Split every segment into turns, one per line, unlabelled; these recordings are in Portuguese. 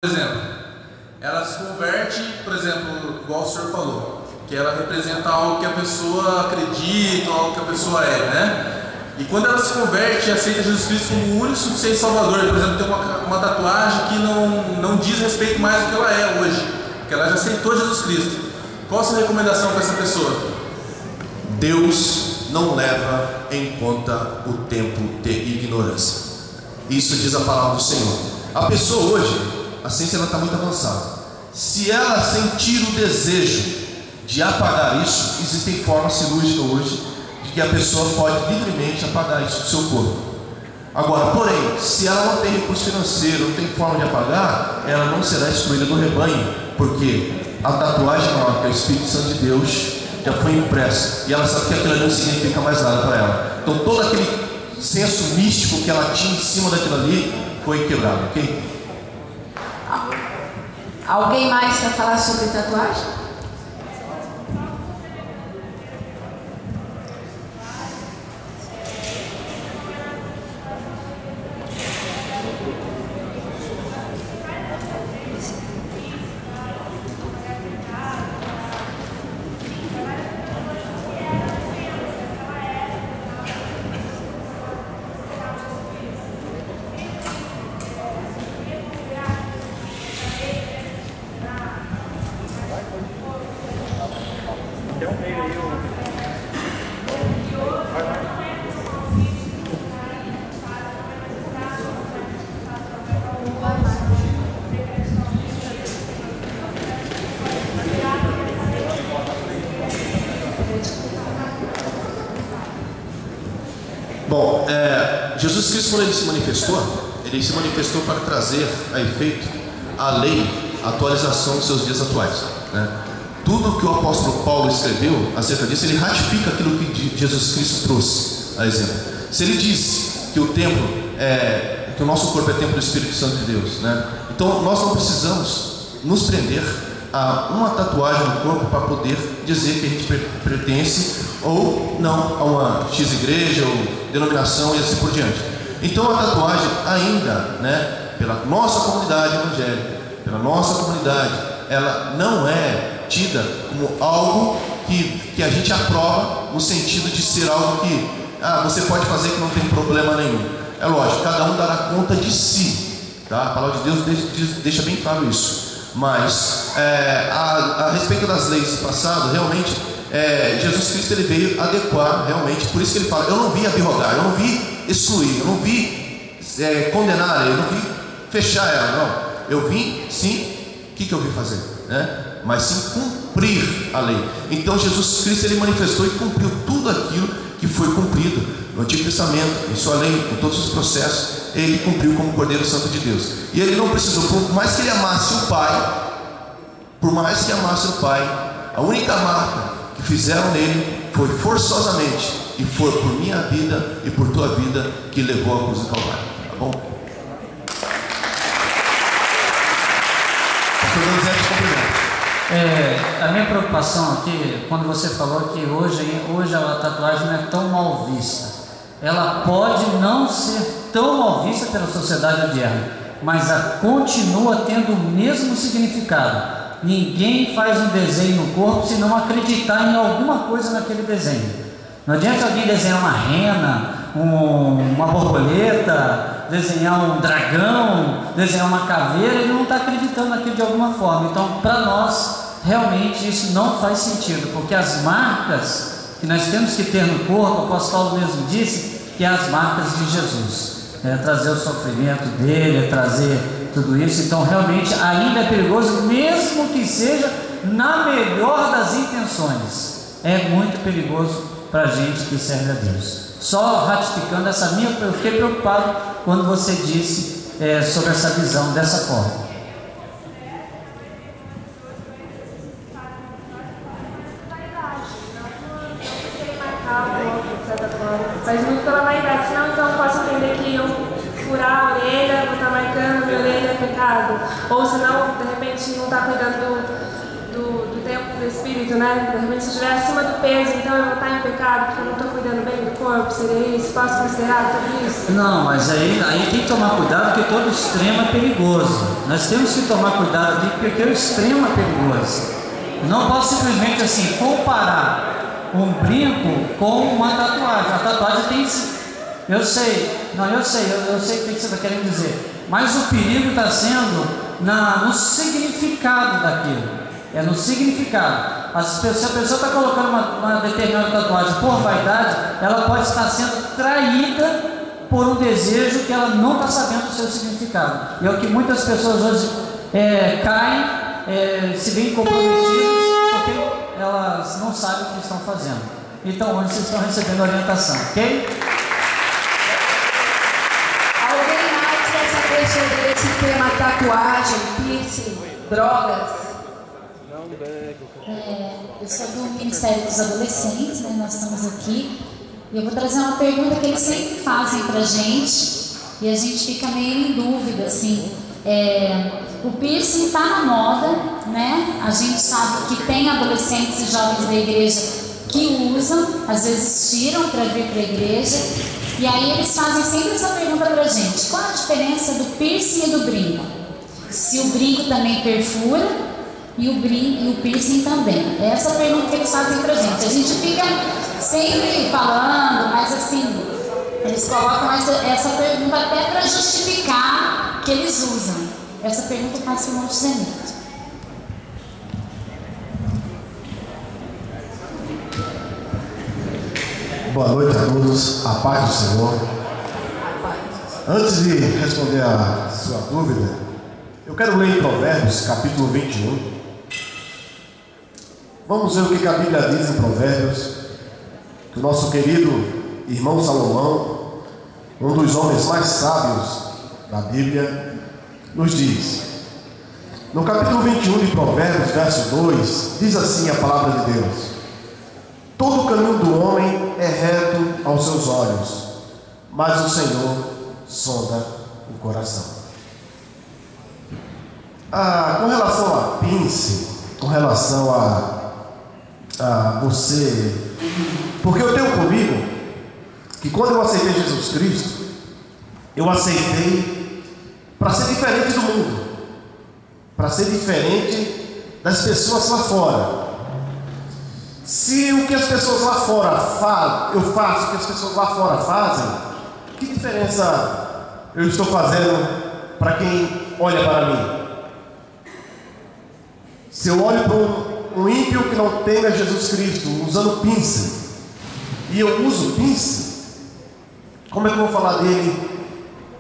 Por exemplo, ela se converte, por exemplo, igual o senhor falou, que ela representa algo que a pessoa acredita, algo que a pessoa é, né? E quando ela se converte e aceita Jesus Cristo como o único suficiente Salvador, por exemplo, tem uma tatuagem que não diz respeito mais do que ela é hoje, porque ela já aceitou Jesus Cristo. Qual a sua recomendação para essa pessoa?
Deus não leva em conta o tempo de ignorância. Isso diz a palavra do Senhor. A pessoa hoje, a ciência está muito avançada. Se ela sentir o desejo de apagar isso, existem formas cirúrgicas hoje de que a pessoa pode livremente apagar isso do seu corpo. Agora, porém, se ela não tem recurso financeiro, não tem forma de apagar, ela não será excluída do rebanho, porque a tatuagem maior, que é o Espírito Santo de Deus, já foi impressa, e ela sabe que aquilo ali não significa mais nada para ela. Então todo aquele senso místico que ela tinha em cima daquilo ali foi quebrado, ok?
Alguém mais quer falar sobre tatuagem?
Bom, Jesus Cristo, quando ele se manifestou para trazer a efeito a lei, a atualização dos seus dias atuais, né? Tudo que o apóstolo Paulo escreveu acerca disso, ele ratifica aquilo que Jesus Cristo trouxe. A exemplo, se ele disse que o templo que o nosso corpo é templo do Espírito Santo de Deus, né? Então nós não precisamos nos prender a uma tatuagem no corpo para poder dizer que a gente pertence ou não a uma X igreja ou denominação e assim por diante. Então a tatuagem ainda, né, pela nossa comunidade evangélica, pela nossa comunidade, ela não é tida como algo que a gente aprova, no sentido de ser algo que você pode fazer que não tem problema nenhum. É lógico, cada um dará conta de si, tá? A palavra de Deus deixa bem claro isso. Mas a respeito das leis do passado, realmente Jesus Cristo ele veio adequar realmente. Por isso que ele fala: eu não vim abrogar, eu não vim excluir, eu não vim condenar ela, eu não vim fechar ela, não. Eu vim sim, o que eu vim fazer, né? Mas sim cumprir a lei. Então Jesus Cristo ele manifestou e cumpriu tudo aquilo que foi cumprido no Antigo Testamento, em sua lei, em todos os processos. Ele cumpriu como Cordeiro Santo de Deus. E ele não precisou, por mais que ele amasse o Pai, a única marca que fizeram nele foi forçosamente, e foi por minha vida e por tua vida que levou a cruz do Calvário. Tá bom?
A minha preocupação aqui, quando você falou que hoje a tatuagem não é tão mal vista, ela pode não ser tão mal vista pela sociedade odierna, mas ela continua tendo o mesmo significado. Ninguém faz um desenho no corpo se não acreditar em alguma coisa naquele desenho. Não adianta alguém desenhar uma rena, uma borboleta, desenhar um dragão, desenhar uma caveira, ele não está acreditando naquilo de alguma forma. Então, para nós, realmente isso não faz sentido, porque as marcas que nós temos que ter no corpo, o apóstolo Paulo mesmo disse que é as marcas de Jesus, trazer o sofrimento dele, trazer tudo isso. Então realmente ainda é perigoso, mesmo que seja na melhor das intenções, é muito perigoso para a gente que serve a Deus. Só ratificando essa minha, eu fiquei preocupado quando você disse sobre essa visão dessa forma.
Mas muito pela vaidade, senão então eu posso entender que eu furar a orelha, botar marcando a minha orelha é pecado. Ou senão, de repente, não está cuidando do tempo do espírito, né? De repente, se eu estiver acima do peso, então eu vou estar em pecado, porque eu não estou cuidando bem do corpo, seria isso? Posso considerar tudo isso?
Não, mas aí tem que tomar cuidado, porque todo extremo é perigoso. Nós temos que tomar cuidado aqui, porque o extremo é perigoso. Não posso simplesmente assim comparar um brinco com uma tatuagem. A tatuagem tem... eu sei o que você está querendo dizer. Mas o perigo está sendo no significado daquilo. É no significado. Se a pessoa está colocando uma determinada tatuagem por vaidade, ela pode estar sendo traída por um desejo que ela não está sabendo o seu significado. E é o que muitas pessoas hoje caem, se veem comprometidas, porque elas não sabem o que estão fazendo. Então, hoje vocês estão recebendo orientação, ok?
Alguém mais quer saber sobre esse tema tatuagem, piercing, drogas?
Eu sou do Ministério dos Adolescentes, né? Nós estamos aqui. E eu vou trazer uma pergunta que eles sempre fazem pra gente. E a gente fica meio em dúvida, assim. O piercing está na moda, né? A gente sabe que tem adolescentes e jovens da igreja que usam, às vezes tiram para vir para a igreja. E aí eles fazem sempre essa pergunta pra gente: qual a diferença do piercing e do brinco? Se o brinco também perfura e o piercing também. É essa pergunta que eles fazem pra gente. A gente fica sempre falando, mas assim, eles colocam essa pergunta até para justificar que eles usam. Essa pergunta faz para o Monte Zenito.
Boa noite a todos, a paz do Senhor. Antes de responder a sua dúvida, eu quero ler em Provérbios, capítulo 21. Vamos ver o que a Bíblia diz em Provérbios, que o nosso querido irmão Salomão, um dos homens mais sábios da Bíblia, nos diz. No capítulo 21 de Provérbios, verso 2, diz assim a palavra de Deus: todo o caminho do homem é reto aos seus olhos, mas o Senhor sonda o coração. Com relação a piercing, com relação a você, porque eu tenho comigo que quando eu aceitei Jesus Cristo, eu aceitei para ser diferente do mundo, para ser diferente das pessoas lá fora. Se o que as pessoas lá fora fazem, eu faço o que as pessoas lá fora fazem, que diferença eu estou fazendo para quem olha para mim? Se eu olho para um ímpio que não teme a Jesus Cristo, usando piercing, e eu uso piercing, como é que eu vou falar dele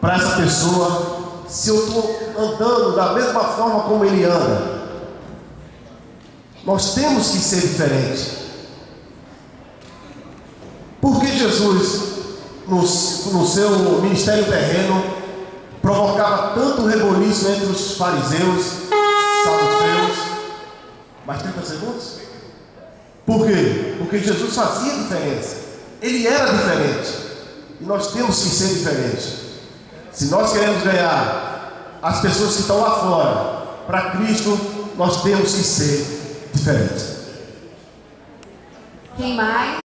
para essa pessoa se eu estou andando da mesma forma como ele anda? Nós temos que ser diferentes. Porque Jesus, no seu ministério terreno, provocava tanto reboliço entre os fariseus, saduceus? Mais 30 segundos? Por quê? Porque Jesus fazia diferença. Ele era diferente. E nós temos que ser diferentes. Se nós queremos ganhar as pessoas que estão lá fora para Cristo, nós temos que ser diferentes.
Quem mais?